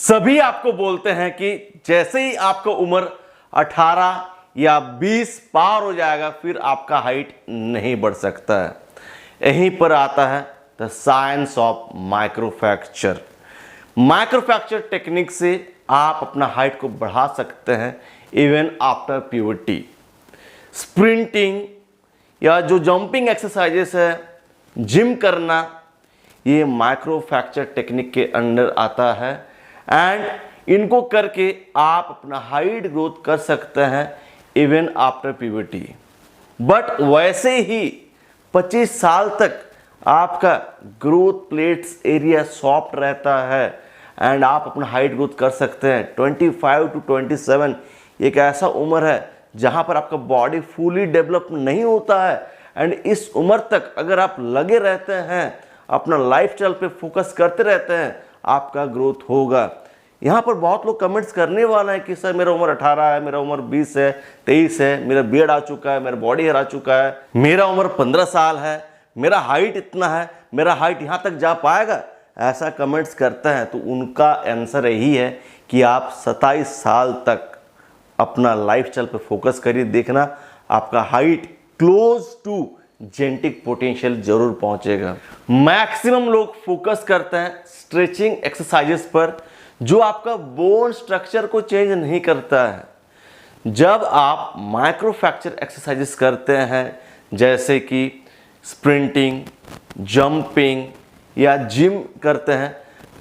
सभी आपको बोलते हैं कि जैसे ही आपका उम्र 18 या 20 पार हो जाएगा फिर आपका हाइट नहीं बढ़ सकता है। यहीं पर आता है the science of microfracture. Microfracture technique से आप अपना हाइट को बढ़ा सकते हैं इवन आफ्टर प्यूबर्टी। स्प्रिंटिंग या जो जंपिंग एक्सरसाइजेस है, जिम करना, ये माइक्रोफ्रैक्चर टेक्निक के अंडर आता है एंड इनको करके आप अपना हाइट ग्रोथ कर सकते हैं इवन आफ्टर प्यूबर्टी। बट वैसे ही 25 साल तक आपका ग्रोथ प्लेट्स एरिया सॉफ्ट रहता है एंड आप अपना हाइट ग्रोथ कर सकते हैं। 25 टू 27 एक ऐसा उम्र है जहां पर आपका बॉडी फुली डेवलप नहीं होता है एंड इस उम्र तक अगर आप लगे रहते हैं, अपना लाइफस्टाइल पे फोकस करते रहते हैं, आपका ग्रोथ होगा। यहाँ पर बहुत लोग कमेंट्स करने वाला है कि सर मेरा उम्र 18 है, मेरा उम्र 20 है, 23 है, मेरा बियर्ड आ चुका है, मेरा बॉडी हेयर आ चुका है, मेरा उम्र 15 साल है, मेरा हाइट इतना है, मेरा हाइट यहाँ तक जा पाएगा, ऐसा कमेंट्स करते हैं। तो उनका आंसर यही है कि आप 27 साल तक अपना लाइफस्टाइल पे फोकस करिए, देखना आपका height close to genetic potential जरूर पहुंचेगा। मैक्सिमम लोग फोकस करते हैं स्ट्रेचिंग एक्सरसाइजेस पर जो आपका बोन स्ट्रक्चर को चेंज नहीं करता है। जब आप माइक्रोफ्रैक्चर एक्सरसाइजेस करते हैं जैसे कि स्प्रिंटिंग, जंपिंग या जिम करते हैं,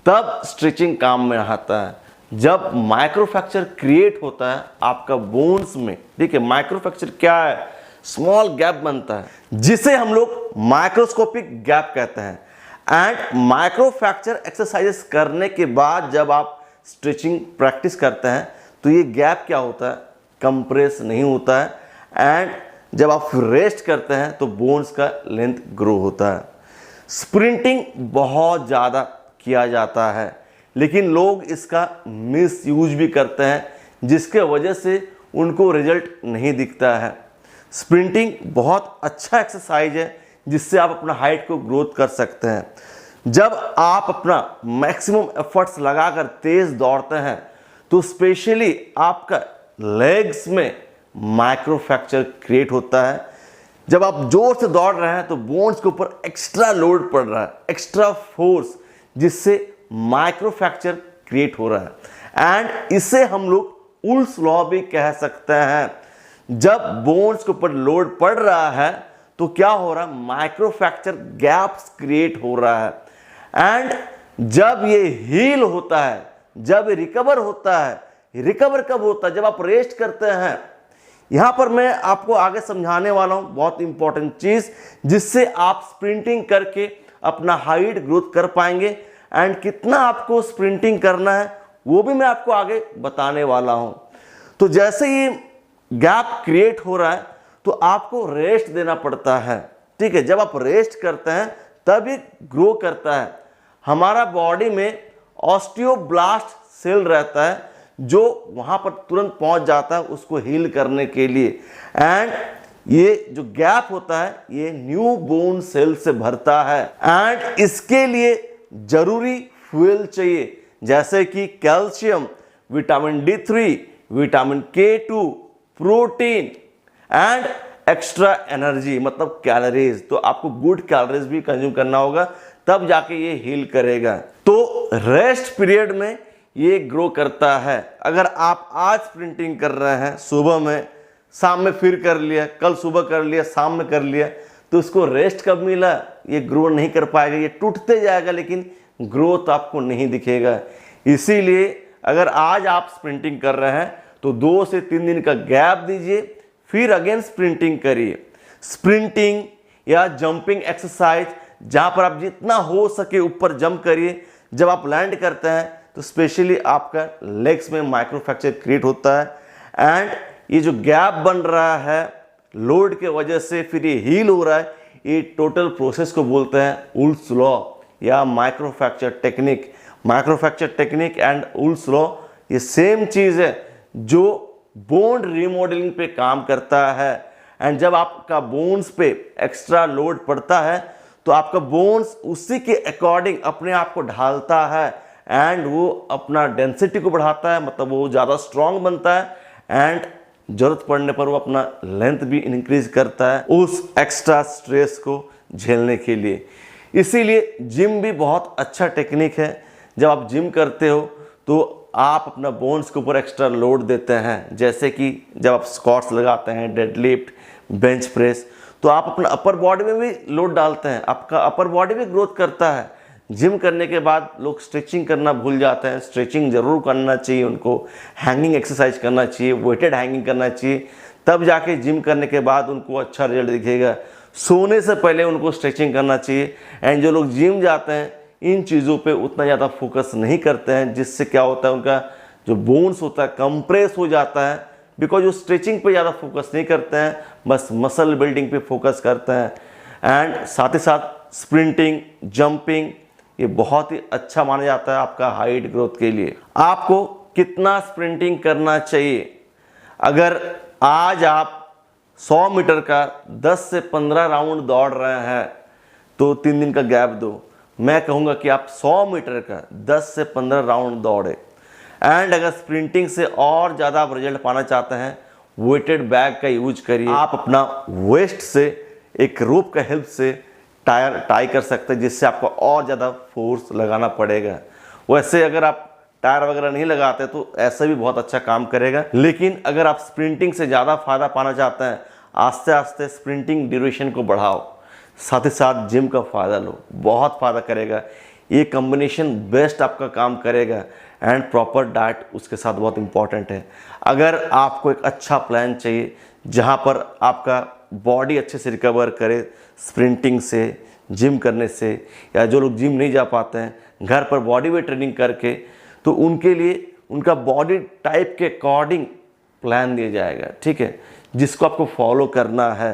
तब स्ट्रेचिंग काम में आता है। जब माइक्रोफ्रैक्चर क्रिएट होता है आपका बोन्स में, ठीक है, माइक्रोफ्रैक्चर क्या है, स्मॉल गैप बनता है जिसे हम लोग माइक्रोस्कोपिक गैप कहते हैं। एंड माइक्रोफ्रैक्चर एक्सरसाइजेस करने के बाद जब आप स्ट्रेचिंग प्रैक्टिस करते हैं तो ये गैप क्या होता है, कंप्रेस नहीं होता है एंड जब आप रेस्ट करते हैं तो बोन्स का लेंथ ग्रो होता है। स्प्रिंटिंग बहुत ज़्यादा किया जाता है लेकिन लोग इसका मिस यूज भी करते हैं जिसके वजह से उनको रिजल्ट नहीं दिखता है। स्प्रिंटिंग बहुत अच्छा एक्सरसाइज है जिससे आप अपना हाइट को ग्रोथ कर सकते हैं। जब आप अपना मैक्सिमम एफर्ट्स लगाकर तेज दौड़ते हैं तो स्पेशली आपका लेग्स में माइक्रोफ्रैक्चर क्रिएट होता है। जब आप जोर से दौड़ रहे हैं तो बोन्स के ऊपर एक्स्ट्रा लोड पड़ रहा है, एक्स्ट्रा फोर्स, जिससे माइक्रोफ्रैक्चर क्रिएट हो रहा है एंड इसे हम लोग उल्स लॉ भी कह सकते हैं। जब बोन्स के ऊपर लोड पड़ रहा है तो क्या हो रहा है, माइक्रोफ्रैक्चर गैप्स क्रिएट हो रहा है एंड जब ये हील होता है, जब रिकवर होता है, रिकवर कब होता है, जब आप रेस्ट करते हैं। यहां पर मैं आपको आगे समझाने वाला हूं बहुत इंपॉर्टेंट चीज जिससे आप स्प्रिंटिंग करके अपना हाइट ग्रोथ कर पाएंगे एंड कितना आपको स्प्रिंटिंग करना है वो भी मैं आपको आगे बताने वाला हूं। तो जैसे ही गैप क्रिएट हो रहा है तो आपको रेस्ट देना पड़ता है, ठीक है। जब आप रेस्ट करते हैं तब ये ग्रो करता है। हमारा बॉडी में ऑस्टियोब्लास्ट सेल रहता है जो वहां पर तुरंत पहुंच जाता है उसको हील करने के लिए एंड ये जो गैप होता है ये न्यू बोन सेल से भरता है एंड इसके लिए जरूरी फ्यूल चाहिए जैसे कि calcium, vitamin D3, vitamin K2, protein and extra energy मतलब कैलोरीज। तो आपको गुड कैलोरीज भी कंज्यूम करना होगा तब जाके ये हील करेगा। तो रेस्ट पीरियड में ये ग्रो करता है। अगर आप आज स्प्रिंटिंग कर रहे हैं सुबह में, शाम में फिर कर लिया, कल सुबह कर लिया, शाम में कर लिया, तो उसको रेस्ट कब मिला, ये ग्रो नहीं कर पाएगा, ये टूटते जाएगा लेकिन ग्रोथ आपको नहीं दिखेगा। इसीलिए अगर आज आप स्प्रिंटिंग कर रहे हैं तो 2 से 3 दिन का गैप दीजिए, फिर अगेन स्प्रिंटिंग करिए। स्प्रिंटिंग या जंपिंग एक्सरसाइज जहां पर आप जितना हो सके ऊपर जंप करिए। जब आप लैंड करते हैं तो स्पेशली आपका लेग्स में माइक्रोफ्रैक्चर क्रिएट होता है एंड ये जो गैप बन रहा है लोड के वजह से फिर ये हील हो रहा है, ये टोटल प्रोसेस को बोलते हैं उल्स लॉ या microfracture technique. Microfracture technique and उल्स लॉ ये सेम चीज है जो बोन रिमॉडलिंग पे काम करता है एंड जब आपका बोन्स पे एक्स्ट्रा लोड पड़ता है तो आपका बोन्स उसी के अकॉर्डिंग अपने आप को ढालता है एंड वो अपना डेंसिटी को बढ़ाता है, मतलब वो ज़्यादा स्ट्रांग बनता है, एंड ज़रूरत पड़ने पर वो अपना लेंथ भी इंक्रीज करता है उस एक्स्ट्रा स्ट्रेस को झेलने के लिए। इसीलिए जिम भी बहुत अच्छा टेक्निक है। जब आप जिम करते हो तो आप अपना बोन्स के ऊपर एक्स्ट्रा लोड देते हैं, जैसे कि जब आप स्क्वाट्स लगाते हैं, डेडलिफ्ट, बेंच प्रेस, तो आप अपना अपर बॉडी में भी लोड डालते हैं, आपका अपर बॉडी भी ग्रोथ करता है। जिम करने के बाद लोग स्ट्रेचिंग करना भूल जाते हैं। स्ट्रेचिंग जरूर करना चाहिए उनको, हैंगिंग एक्सरसाइज करना चाहिए, वेटेड हैंगिंग करना चाहिए, तब जाके जिम करने के बाद उनको अच्छा रिजल्ट दिखेगा। सोने से पहले उनको स्ट्रेचिंग करना चाहिए। एंड जो लोग जिम जाते हैं इन चीज़ों पे उतना ज़्यादा फोकस नहीं करते हैं, जिससे क्या होता है उनका जो बोन्स होता है कंप्रेस हो जाता है, बिकॉज वो स्ट्रेचिंग पे ज़्यादा फोकस नहीं करते हैं, बस मसल बिल्डिंग पे फोकस करते हैं। एंड साथ ही साथ स्प्रिंटिंग, जंपिंग ये बहुत ही अच्छा माना जाता है आपका हाइट ग्रोथ के लिए। आपको कितना स्प्रिंटिंग करना चाहिए? अगर आज आप 100 मीटर का 10 से 15 राउंड दौड़ रहे हैं तो 3 दिन का गैप दो। मैं कहूँगा कि आप 100 मीटर का 10 से 15 राउंड दौड़े। एंड अगर स्प्रिंटिंग से और ज़्यादा आप रिजल्ट पाना चाहते हैं, वेटेड बैग का यूज करिए। आप अपना वेस्ट से एक रोप का हेल्प से टाई कर सकते हैं, जिससे आपको और ज़्यादा फोर्स लगाना पड़ेगा। वैसे अगर आप टायर वगैरह नहीं लगाते तो ऐसा भी बहुत अच्छा काम करेगा। लेकिन अगर आप स्प्रिंटिंग से ज़्यादा फायदा पाना चाहते हैं, आस्ते आस्ते स्प्रिंटिंग ड्यूरेशन को बढ़ाओ, साथ ही साथ जिम का फ़ायदा लो, बहुत फ़ायदा करेगा। ये कॉम्बिनेशन बेस्ट आपका काम करेगा। एंड प्रॉपर डाइट उसके साथ बहुत इंपॉर्टेंट है। अगर आपको एक अच्छा प्लान चाहिए जहाँ पर आपका बॉडी अच्छे से रिकवर करे स्प्रिंटिंग से, जिम करने से, या जो लोग जिम नहीं जा पाते हैं घर पर बॉडी वेट ट्रेनिंग करके, तो उनके लिए उनका बॉडी टाइप के अकॉर्डिंग प्लान दिया जाएगा, ठीक है, जिसको आपको फॉलो करना है।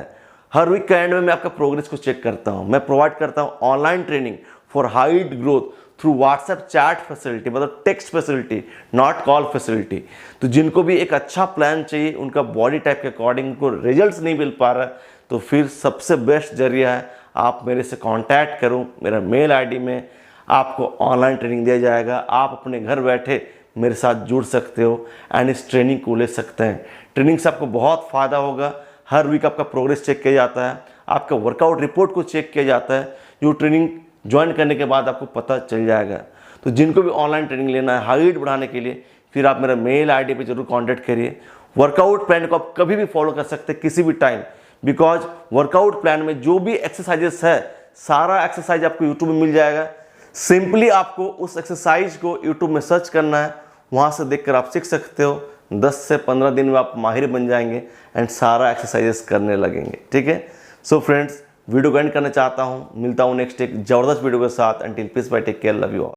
हर वीक का एंड में मैं आपका प्रोग्रेस को चेक करता हूँ। मैं प्रोवाइड करता हूँ online training for height growth through WhatsApp chat facility, मतलब text facility, not call facility. तो जिनको भी एक अच्छा प्लान चाहिए, उनका बॉडी टाइप के अकॉर्डिंग उनको रिजल्ट्स नहीं मिल पा रहा, तो फिर सबसे बेस्ट जरिया है आप मेरे से कांटेक्ट करो। मेरा मेल आईडी में आपको ऑनलाइन ट्रेनिंग दिया जाएगा। आप अपने घर बैठे मेरे साथ जुड़ सकते हो एंड इस ट्रेनिंग को ले सकते हैं। ट्रेनिंग से आपको बहुत फ़ायदा होगा। हर वीक आपका प्रोग्रेस चेक किया जाता है, आपका वर्कआउट रिपोर्ट को चेक किया जाता है, जो ट्रेनिंग ज्वाइन करने के बाद आपको पता चल जाएगा। तो जिनको भी ऑनलाइन ट्रेनिंग लेना है हाइट बढ़ाने के लिए, फिर आप मेरा मेल आईडी पे जरूर कांटेक्ट करिए। वर्कआउट प्लान को आप कभी भी फॉलो कर सकते हैं, किसी भी टाइम, बिकॉज वर्कआउट प्लान में जो भी एक्सरसाइजेस है सारा एक्सरसाइज आपको यूट्यूब में मिल जाएगा। सिंपली आपको उस एक्सरसाइज को यूट्यूब में सर्च करना है, वहाँ से देखकर आप सीख सकते हो। 10 से 15 दिन में आप माहिर बन जाएंगे एंड सारा एक्सरसाइजेस करने लगेंगे, ठीक है। सो फ्रेंड्स, वीडियो को एंड करना चाहता हूँ। मिलता हूँ नेक्स्ट एक ज़बरदस्त वीडियो के साथ। Until peace bye, take care, love you all.